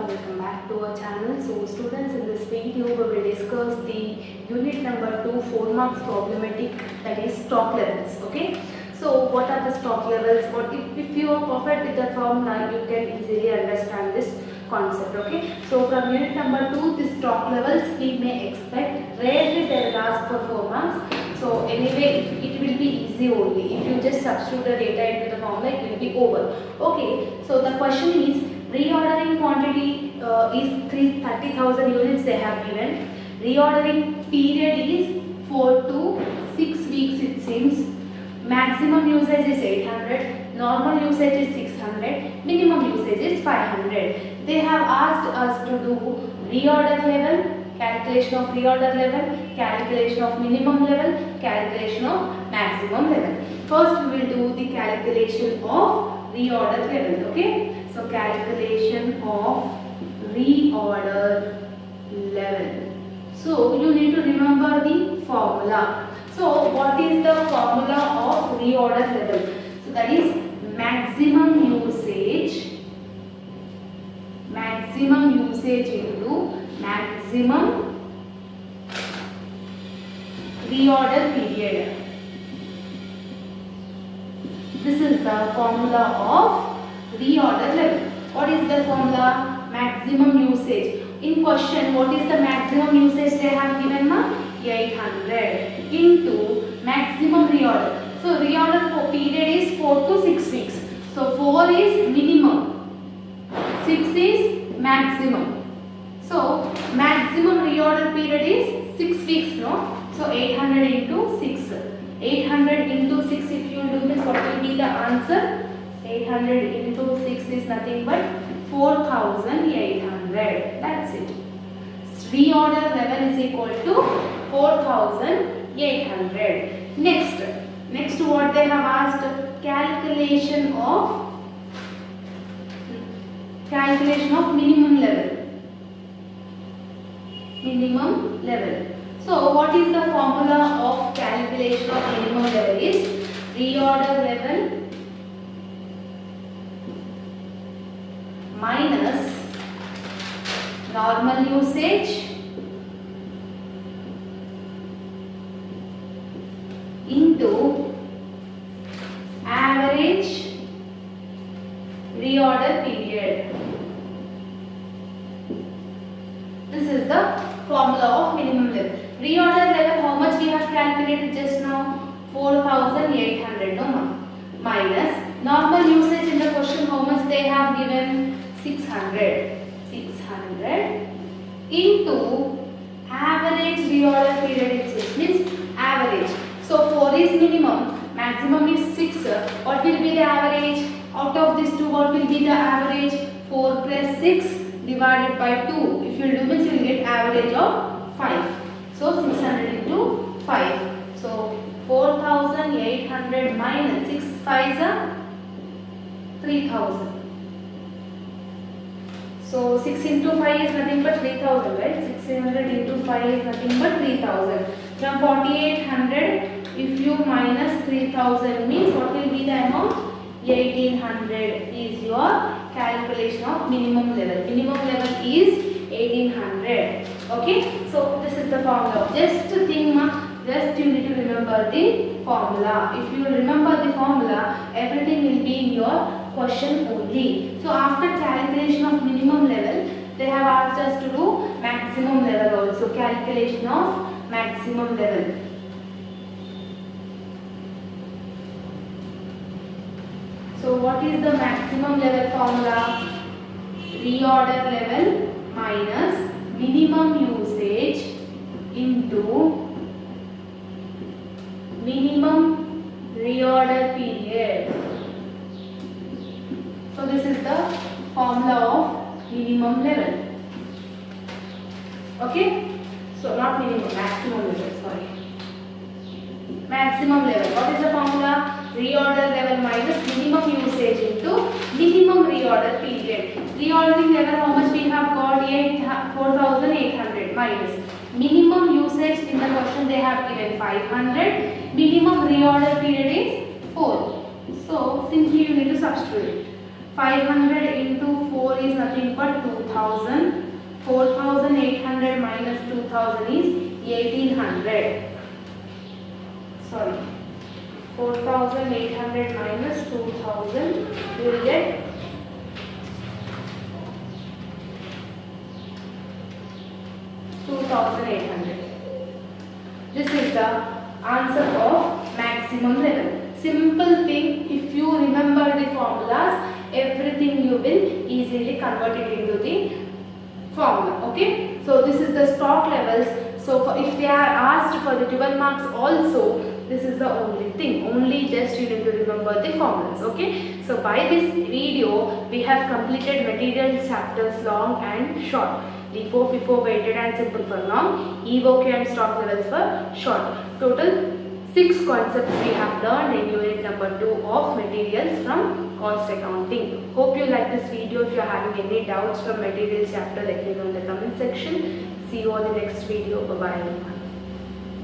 welcome back to our channel. So students, in this video we will discuss the unit number 2 4 marks problematic, that is stock levels. Okay, so what are the stock levels? What if you are perfect with the formula, you can easily understand this concept. Okay, so from unit number 2, the stock levels we may expect. Rarely they will ask for 4 marks. So anyway, it will be easy only. If you just substitute the data into the formula, it will be over. Okay, so the question is, reordering quantity is 30,000 units they have given. Reordering period is 4 to 6 weeks it seems. Maximum usage is 800, normal usage is 600, minimum usage is 500. They have asked us to do reorder level, calculation of reorder level, calculation of minimum level, calculation of maximum level. First we will do the calculation of reorder level. Okay, so calculation of reorder level. So you need to remember the formula. So what is the formula of reorder level? So that is maximum usage into maximum reorder period. This is the formula of reorder level. What is the formula? Maximum usage. In question, what is the maximum usage they have given? 800 into maximum reorder. So reorder period is 4 to 6 weeks. So 4 is minimum, 6 is maximum. So maximum reorder period is 6 weeks, no? So 800 into 6. 800 into 6, if you do this, what will be the answer? 800 into 6 is nothing but 4,800. That's it. Reorder level is equal to 4,800. Next what they have asked? Calculation of minimum level. So what is the formula of calculation of minimum level? Is reorder level minus normal usage into average reorder period. This is the formula of minimum level. Reorder level, how much we have calculated just now? 4,800, no? Minus normal usage in the question, how much they have given? 600 into average reorder period itself, means average. So 4 is minimum, maximum is 6. What will be the average? Out of these two, what will be the average? 4 plus 6 divided by 2. If you do this, you will get average of 5. So 600 into 5. So 4,800 minus 6 5 is 3,000. So 6 into 5 is nothing but 3,000, right? 600 into 5 is nothing but 3,000. From 4,800, if you minus 3,000 means what will be the amount? 1,800 is your calculation of minimum level. Minimum level is 1,800. Okay, so this is the formula. Just to think, just you need to remember the formula. If you remember the formula, everything will be in your question only. So after calculation of minimum level, they have asked us to do maximum level also. Calculation of maximum level. So what is the maximum level formula? Reorder level minus minimum usage into minimum reorder period. So this is the formula of minimum level. Okay? So not minimum, maximum level, sorry. Maximum level. What is the formula? Reorder level minus minimum usage into minimum reorder period. Reordering level, how much we have got? 4,800 minus minimum usage in the question they have given 500. Minimum reorder period is 4. So simply you need to substitute. 500 into 4 is nothing but 2000. minus 2000 is 1800. Sorry, 4800 minus 2000, you will get 2800. This is the answer of maximum level. Simple thing, if you remember the formulas, everything you will easily convert it into the formula. Okay, so this is the stock levels. So if they are asked for the 12 marks also, this is the only thing, only just you need to remember the formulas. Okay, so by this video we have completed material chapters long and short. LIFO, FIFO, weighted and simple for long, EVOQ and stock levels for short. Total 6 concepts we have learned in unit number 2 of materials from cost accounting. Hope you like this video. If you are having any doubts from materials chapter, let me know in the comment section. See you on the next video. Bye bye.